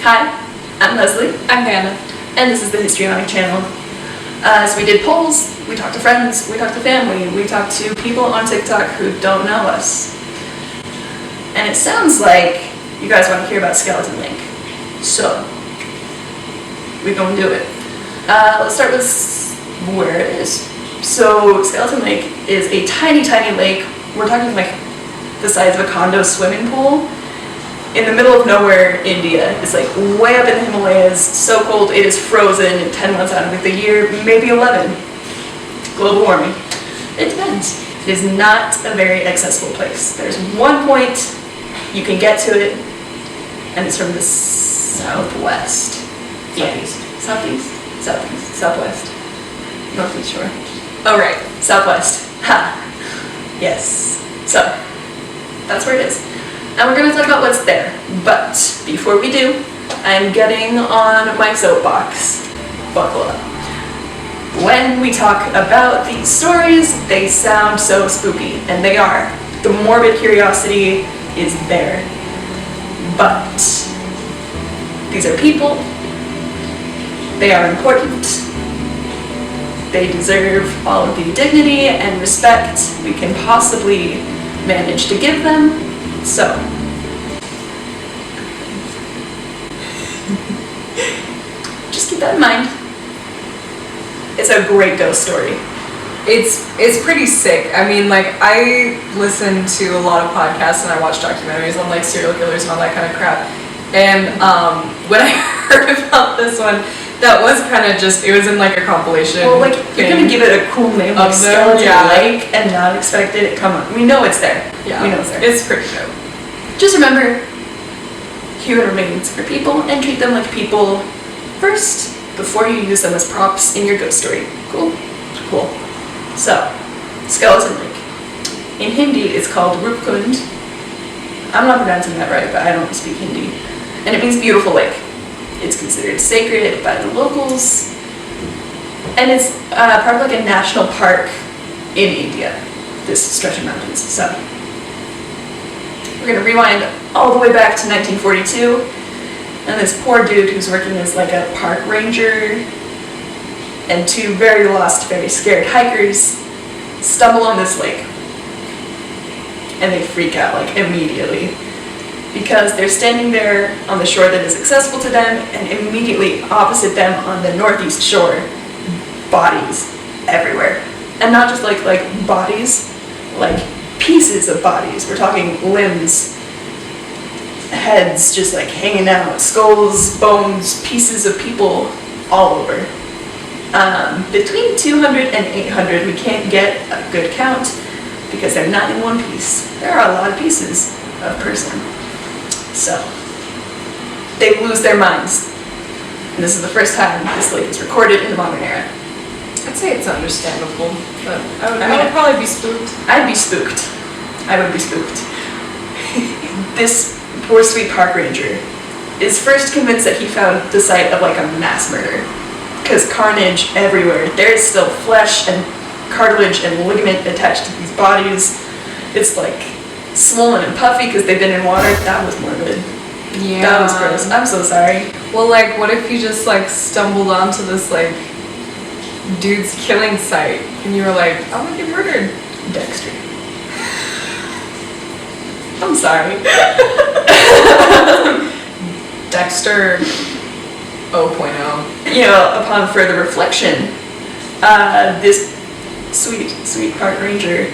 Hi, I'm Leslie. I'm Hannah. And this is the Histrionic channel. So we did polls, we talked to friends, we talked to family, we talked to people on TikTok who don't know us. And it sounds like you guys want to hear about Skeleton Lake. So, we're gonna do it. Let's start with where it is. So, Skeleton Lake is a tiny, tiny lake. We're talking like the size of a condo swimming pool. In the middle of nowhere, India. It's like way up in the Himalayas, so cold it is frozen 10 months out of the year, maybe 11. Global warming. It depends. It is not a very accessible place. There's one point you can get to it, and it's from the southwest. Southeast. Southeast? Southeast. Southwest. Northeast shore. Oh right, southwest. Ha! Yes. So, that's where it is. And we're going to talk about what's there. But before we do, I'm getting on my soapbox. Buckle up. When we talk about these stories, they sound so spooky, and they are. The morbid curiosity is there. But these are people. They are important. They deserve all of the dignity and respect we can possibly manage to give them. So, just keep that in mind. It's a great ghost story. It's pretty sick. I mean, like, I listen to a lot of podcasts and I watch documentaries on like serial killers and all that kind of crap. And when I heard about this one, that was kind of just, it was in like a compilation. Well, like, you're gonna give it a cool name like Skeleton Lake and not expect it. Come on, we know it's there. Yeah, we know it's there. It's pretty dope. Just remember, human remains are people and treat them like people first before you use them as props in your ghost story. Cool? Cool. So, Skeleton Lake. In Hindi, it's called Rupkund. I'm not pronouncing that right, but I don't speak Hindi. And it means beautiful lake. It's considered sacred by the locals. And it's part of like a national park in India, this stretch of mountains. So, we're going to rewind all the way back to 1942, and this poor dude who's working as like a park ranger and two very lost, very scared hikers stumble on this lake, and they freak out like immediately because they're standing there on the shore that is accessible to them, and immediately opposite them on the northeast shore, bodies everywhere. And not just like bodies, like pieces of bodies. We're talking limbs, heads just like hanging out, skulls, bones, pieces of people all over. Between 200 and 800, we can't get a good count because they're not in one piece. There are a lot of pieces of person. So, they lose their minds. And this is the first time this lake is recorded in the modern era. I'd say it's understandable, but I would probably be spooked. I'd be spooked. I would be spooked. This poor sweet park ranger is first convinced that he found the site of like a mass murder. Because carnage everywhere. There's still flesh and cartilage and ligament attached to these bodies. It's like swollen and puffy because they've been in water. That was morbid. Yeah. That was gross. I'm so sorry. Well, like, what if you just like stumbled onto this like dude's killing site and you were like, I want to get murdered? Dexter. I'm sorry. Dexter 0.0. You know, upon further reflection, this sweet park ranger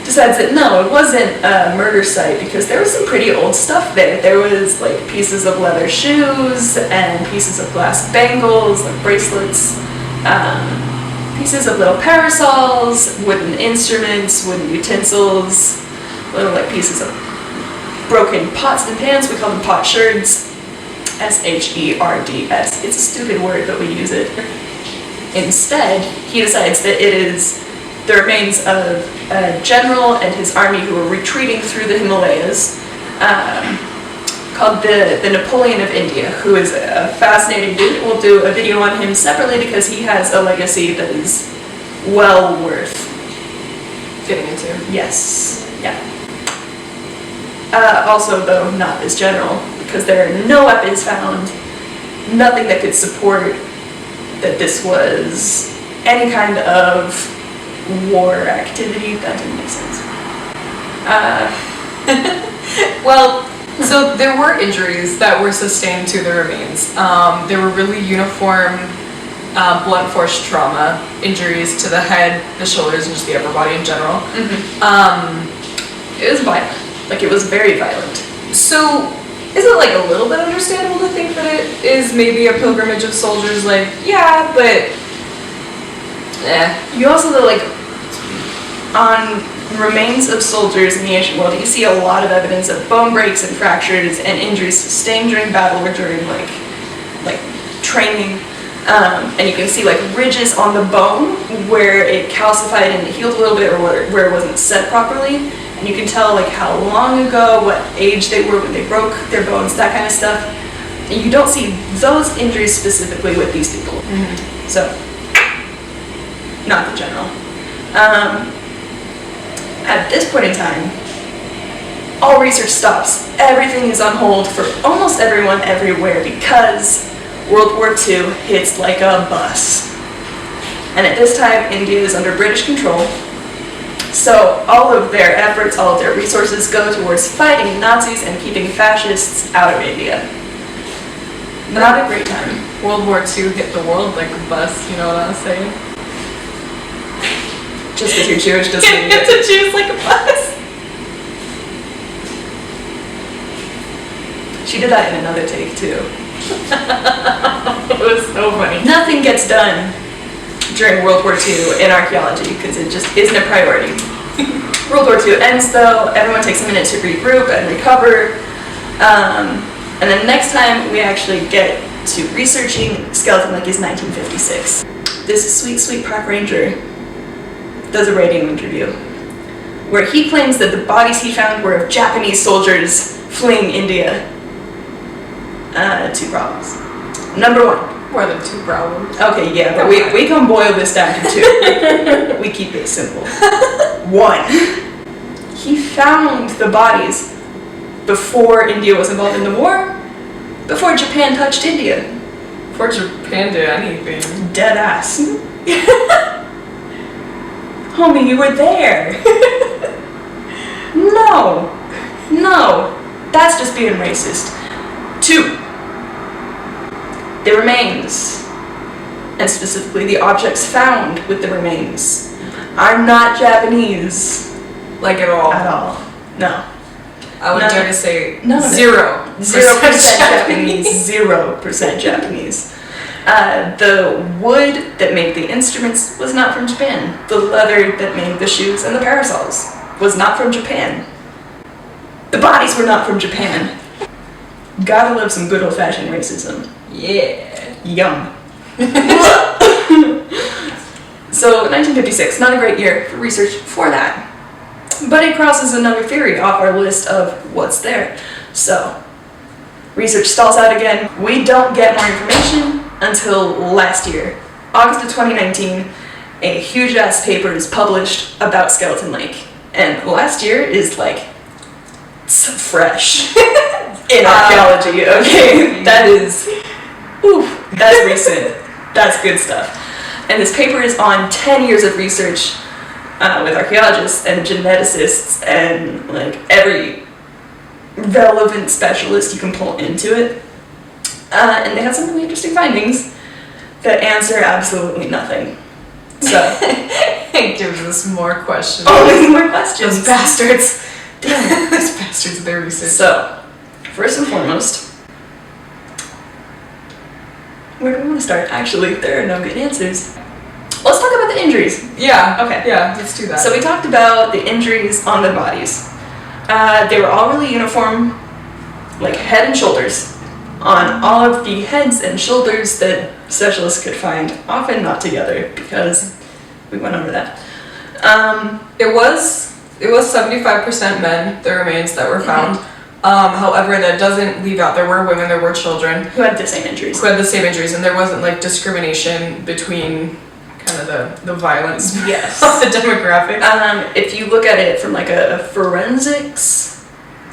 decides that no, it wasn't a murder site because there was some pretty old stuff there. There was like pieces of leather shoes and pieces of glass bangles, like bracelets, pieces of little parasols, wooden instruments, wooden utensils, little like pieces of broken pots and pans. We call them pot sherds. S-H-E-R-D-S. It's a stupid word, but we use it. Instead, he decides that it is the remains of a general and his army who were retreating through the Himalayas, called the Napoleon of India, who is a fascinating dude. We'll do a video on him separately because he has a legacy that is well worth getting into. Yes. Yeah. Also, though, not this general. because there are no weapons found, nothing that could support that this was any kind of war activity. That didn't make sense. Well, so there were injuries that were sustained to the remains. There were really uniform blunt force trauma injuries to the head, the shoulders, and just the upper body in general. It was violent. Like, it was very violent. So, is it like a little bit understandable to think that it is maybe a pilgrimage of soldiers? Like, yeah, but You also, though, like, on remains of soldiers in the ancient world, you see a lot of evidence of bone breaks and fractures and injuries sustained during battle or during like training. And you can see like ridges on the bone where it calcified and it healed a little bit, or where it wasn't set properly. And you can tell like how long ago, what age they were when they broke their bones, that kind of stuff. And you don't see those injuries specifically with these people. So, not the general. At this point in time, all research stops. Everything is on hold for almost everyone everywhere because World War II hits like a bus. And at this time, India is under British control. So all of their efforts, all of their resources go towards fighting Nazis and keeping fascists out of India. Not a great time. World War II hit the world like a bus, you know what I'm saying? Just because you're Jewish doesn't mean Hit the Jews like a bus. She did that in another take too. It was so funny. Nothing gets done during World War II in archaeology because it just isn't a priority. World War II ends though, everyone takes a minute to regroup and recover, and then next time we actually get to researching Skeleton Lake is 1956. This sweet, sweet park ranger does a radio interview where he claims that the bodies he found were of Japanese soldiers fleeing India. Two problems. Number one. More than two problems. Okay, yeah, but we can boil this down to two. We keep it simple. One, he found the bodies before India was involved in the war, before Japan touched India. Before Japan did anything. Dead ass. Homie, you were there. No, that's just being racist. Two, the remains, and specifically the objects found with the remains, are not Japanese. Like at all. At all. No. I would None dare of- to say none of it. 0% 0% Japanese. 0% Japanese. The wood that made the instruments was not from Japan. The leather that made the shoes and the parasols was not from Japan. The bodies were not from Japan. Gotta love some good old-fashioned racism. Yeah. Yum. So 1956, not a great year for research for that. But it crosses another theory off our list of what's there. So, research stalls out again. We don't get more information until last year. August of 2019, a huge ass paper is published about Skeleton Lake. And last year is like, so fresh in archaeology, okay? That is, that's recent. That's good stuff. And this paper is on 10 years of research with archaeologists and geneticists and like every relevant specialist you can pull into it. And they have some really interesting findings that answer absolutely nothing. So, It gives us more questions. always more questions. Those bastards. Damn. Those bastards, their research. So, first and foremost, where do we want to start? Actually, there are no good answers. Let's talk about the injuries. Yeah. Okay. Yeah, let's do that. So we talked about the injuries on the bodies. They were all really uniform, like head and shoulders, on all of the heads and shoulders that specialists could find, often not together, because we went over that. It was 75% men, the remains that were found. However, that doesn't leave out, there were women, there were children Who had the same injuries. who had the same injuries, and there wasn't like discrimination between kind of the violence Yes. of the demographic. If you look at it from like a forensics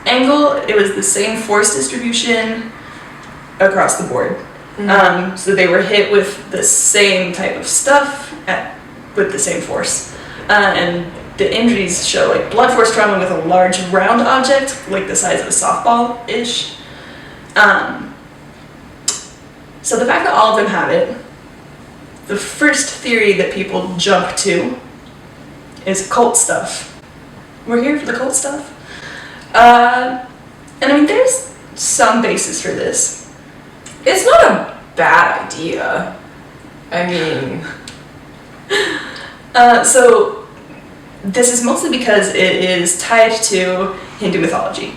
angle, triangle, it was the same force distribution across the board. So they were hit with the same type of stuff with the same force. And the injuries show like blunt force trauma with a large round object, like the size of a softball-ish. So the fact that all of them have it, the first theory that people jump to is cult stuff. We're here for the cult stuff. And I mean, there's some basis for this. It's not a bad idea. I mean... So this is mostly because it is tied to Hindu mythology.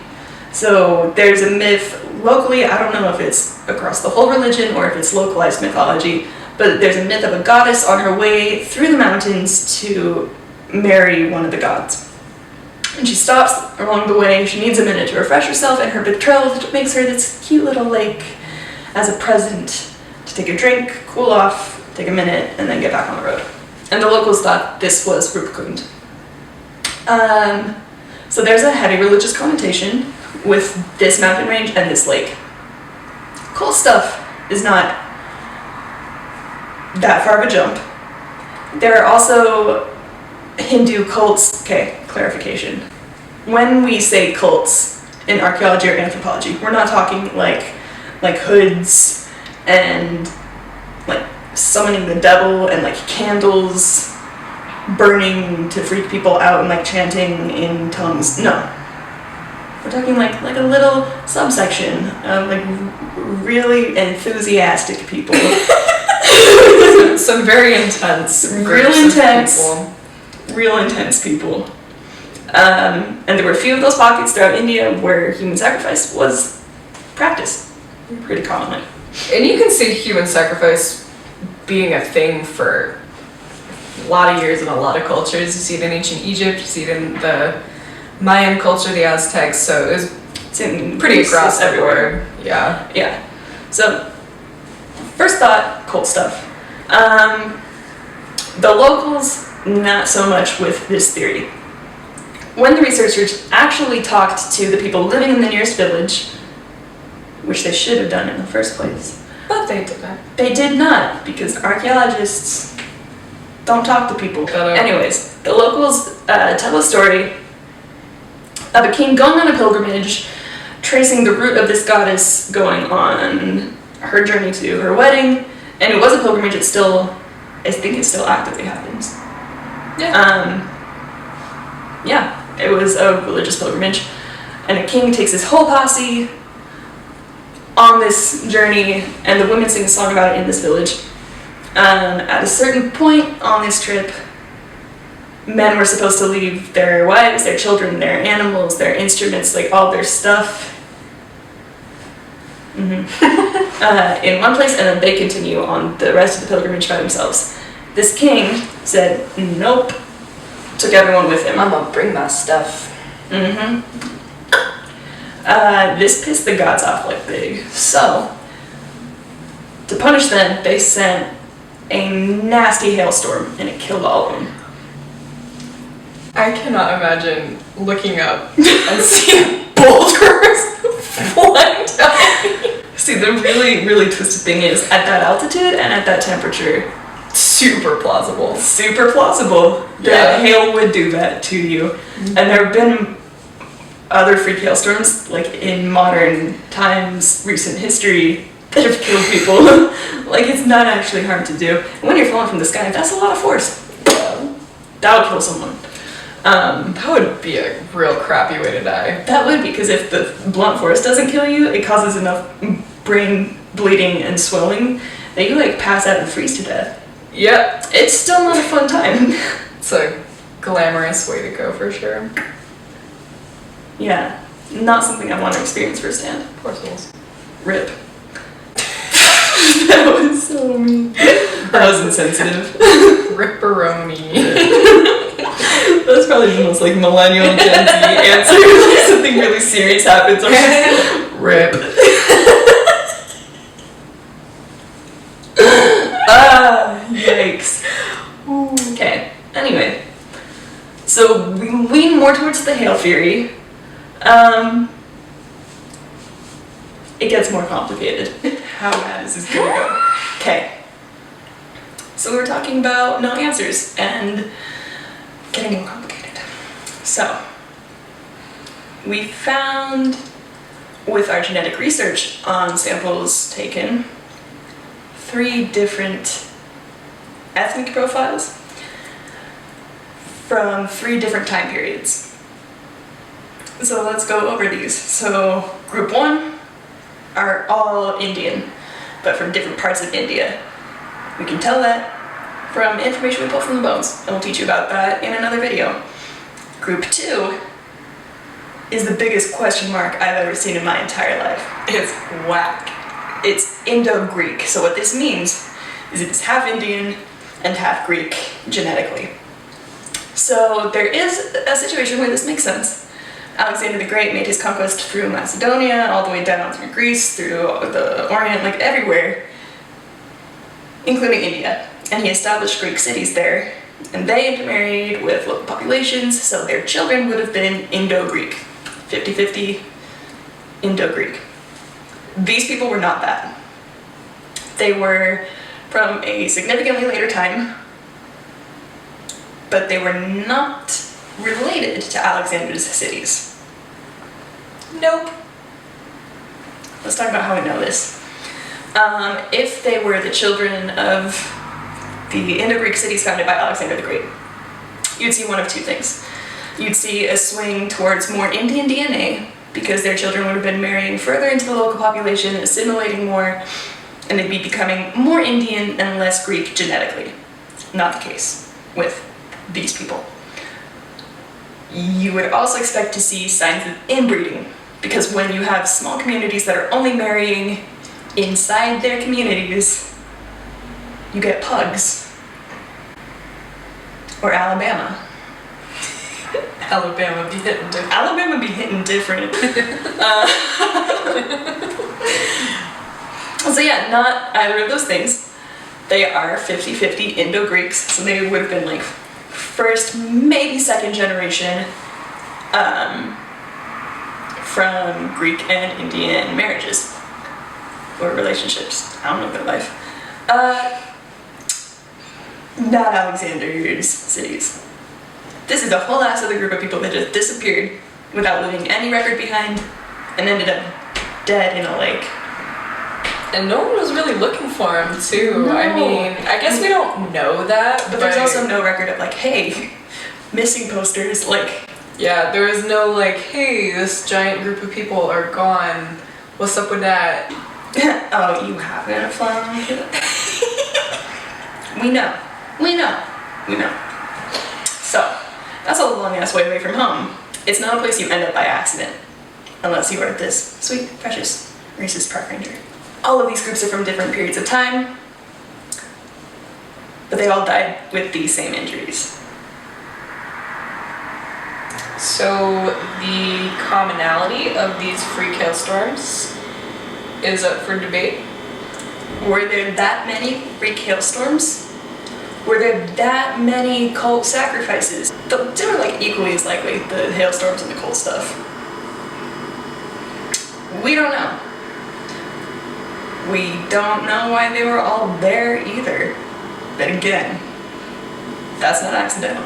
So there's a myth locally, I don't know if it's across the whole religion or if it's localized mythology, but there's a myth of a goddess on her way through the mountains to marry one of the gods. And she stops along the way, she needs a minute to refresh herself, and her betrothed makes her this cute little lake as a present to take a drink, cool off, take a minute, and then get back on the road. And the locals thought this was Rupkund. So there's a heavy religious connotation with this mountain range and this lake. Cool stuff is not that far of a jump. There are also Hindu cults. Okay, clarification. When we say cults in archaeology or anthropology, we're not talking like hoods and like summoning the devil and like candles burning to freak people out and like chanting in tongues. No. We're talking like a little subsection of like really enthusiastic people. Some very intense real intense people. And there were a few of those pockets throughout India where human sacrifice was practiced pretty commonly. And you can see human sacrifice being a thing for a lot of years in a lot of cultures. You see it in ancient Egypt, you see it in the Mayan culture, the Aztecs, so it was pretty across everywhere. Yeah. Yeah. So, first thought, cult stuff. The locals, not so much with this theory. When the researchers actually talked to the people living in the nearest village, which they should have done in the first place, but they didn't. They did not, because archaeologists don't talk to people. Anyways, the locals tell a story of a king going on a pilgrimage, tracing the route of this goddess going on her journey to her wedding, and it was a pilgrimage. I think it still actively happens. Yeah. Yeah, it was a religious pilgrimage, and a king takes his whole posse on this journey, and the women sing a song about it in this village. At a certain point on this trip, men were supposed to leave their wives, their children, their animals, their instruments, like all their stuff in one place, and then they continue on the rest of the pilgrimage by themselves. This king said, nope, took everyone with him. I'm gonna bring my stuff. This pissed the gods off like big. So, to punish them, they sent a nasty hailstorm, and it killed all of them. I cannot imagine looking up and seeing boulders flying down. See, the really, really twisted thing is, at that altitude and at that temperature, super plausible. That hail would do that to you. And there have been other freak hailstorms, like in modern times, recent history, that have killed people. Like, it's not actually hard to do. And when you're falling from the sky, that's a lot of force. That would kill someone. That would be a real crappy way to die. That would, because if the blunt force doesn't kill you, it causes enough brain bleeding and swelling that you like pass out and freeze to death. Yep. It's still not a fun time. It's a glamorous way to go for sure. Yeah, not something I want to experience firsthand. Poor souls. RIP. That was so mean. That was insensitive. Ripperoni. That's probably the most like millennial Gen Z answer. Like, something really serious happens. I'm just, RIP. Yikes. Okay, anyway. So we lean more towards the hail theory. it gets more complicated. How bad is this gonna go? Okay. So we were talking about no answers and getting more complicated. So we found, with our genetic research on samples taken, 3 different ethnic profiles from 3 different time periods. So let's go over these. So group 1 are all Indian, but from different parts of India. We can tell that from information we pull from the bones, and we'll teach you about that in another video. Group 2 is the biggest question mark I've ever seen in my entire life. It's whack. It's Indo-Greek. So what this means is it's half Indian and half Greek genetically. So there is a situation where this makes sense. Alexander the Great made his conquest through Macedonia, all the way down through Greece, through the Orient, like everywhere, including India. And he established Greek cities there, and they intermarried with local populations, so their children would have been Indo-Greek. 50-50 Indo-Greek. These people were not that. They were from a significantly later time, but they were not related to Alexander's cities. Nope. Let's talk about how we know this. If they were the children of the Indo-Greek cities founded by Alexander the Great, you'd see one of 2 things. You'd see a swing towards more Indian DNA, because their children would have been marrying further into the local population, assimilating more, and they'd be becoming more Indian and less Greek genetically. Not the case with these people. You would also expect to see signs of inbreeding, because when you have small communities that are only marrying inside their communities, you get pugs. Or Alabama. Alabama be hitting different. Alabama be hitting different. So yeah, not either of those things. They are 50-50 Indo-Greeks, so they would have been like first, maybe second generation from Greek and Indian marriages or relationships. I don't know their life. Not Alexander's cities. This is a whole ass other group of people that just disappeared without leaving any record behind and ended up dead in a lake. And no one was really looking for him, too. No. I mean, I guess we don't know that, But there's also no record of like, hey, missing posters, like... Yeah, there was no like, hey, this giant group of people are gone. What's up with that? Oh, you haven't flown? We know. We know. We know. So, that's a long ass way away from home. It's not a place you end up by accident. Unless you are this sweet, precious, racist park ranger. All of these groups are from different periods of time, but they all died with the same injuries. So the commonality of these freak hailstorms is up for debate. Were there that many freak hailstorms? Were there that many cult sacrifices? They were like equally as likely, the hailstorms and the cult stuff. We don't know. We don't know why they were all there either. But again, that's not accidental.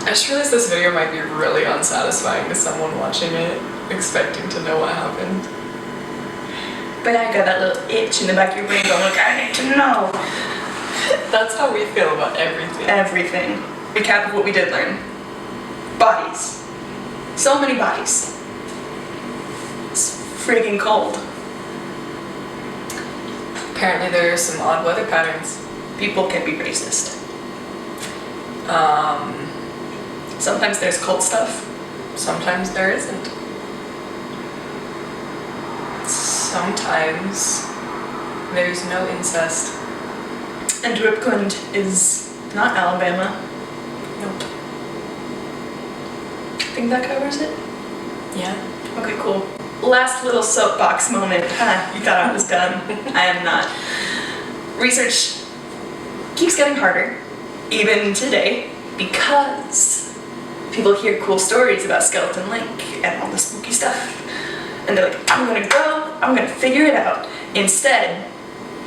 I just realized this video might be really unsatisfying to someone watching it, expecting to know what happened. But I got that little itch in the back of your brain going, look, I need to know. That's how we feel about everything. Everything. Recap of what we did learn. Bodies. So many bodies. It's friggin' cold. Apparently there are some odd weather patterns. People can be racist. Sometimes there's cult stuff. Sometimes there isn't. Sometimes there's no incest. And Dripkund is not Alabama. Nope. Think that covers it? Yeah. Okay, cool. Last little soapbox moment. Ha, you thought I was done. I am not. Research keeps getting harder, even today, because people hear cool stories about Skeleton Lake and all the spooky stuff. and they're like, I'm gonna go, I'm gonna figure it out. Instead,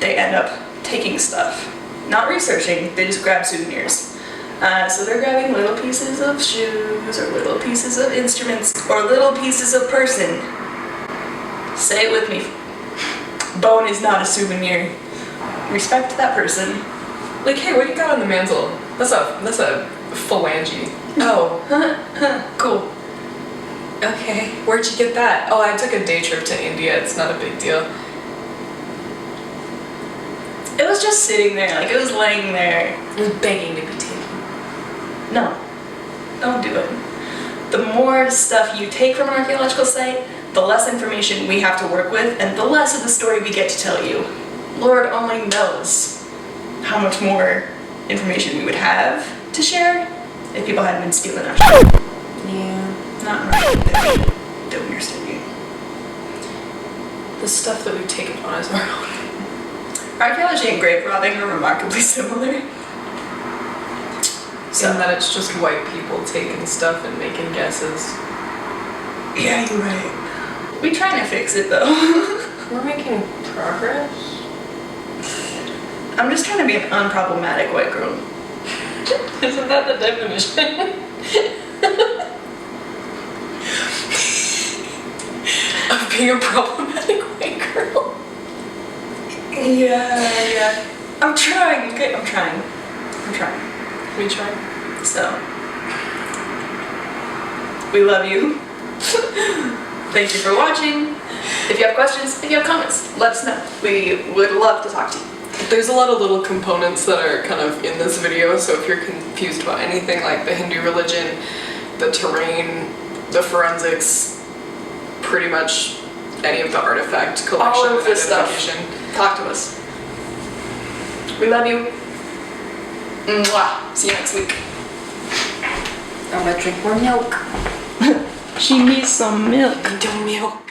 they end up taking stuff, not researching, they just grab souvenirs. So they're grabbing little pieces of shoes, or little pieces of instruments, or little pieces of person. Say it with me. Bone is not a souvenir. Respect that person. Like, hey, what do you got on the mantle? That's a phalange. Oh, cool. Okay, where'd you get that? Oh, I took a day trip to India. It's not a big deal. It was just sitting there, like it was laying there. It was begging to be taken. No, don't do it. The more stuff you take from an archaeological site, the less information we have to work with, and the less of the story we get to tell you. Lord only knows how much more information we would have to share if people hadn't been stealing our shit. Yeah. Not right there. Doing your study. The stuff that we've taken on as our own. Archaeology and grave robbing are remarkably similar. So that it's just white people taking stuff and making guesses. Yeah, you're right. We trying to fix it though. We're making progress. I'm just trying to be an unproblematic white girl. Isn't that the definition? Of being a problematic white girl? Yeah. I'm trying, okay? I'm trying. We try. So, we love you. Thank you for watching. If you have questions, if you have comments, let us know. We would love to talk to you. There's a lot of little components that are kind of in this video, so if you're confused about anything like the Hindu religion, the terrain, the forensics, pretty much any of the artifact collection all of this stuff, identification. talk to us. We love you. Mwah. See you next week. I'm gonna drink more milk. She needs some milk. I don't milk.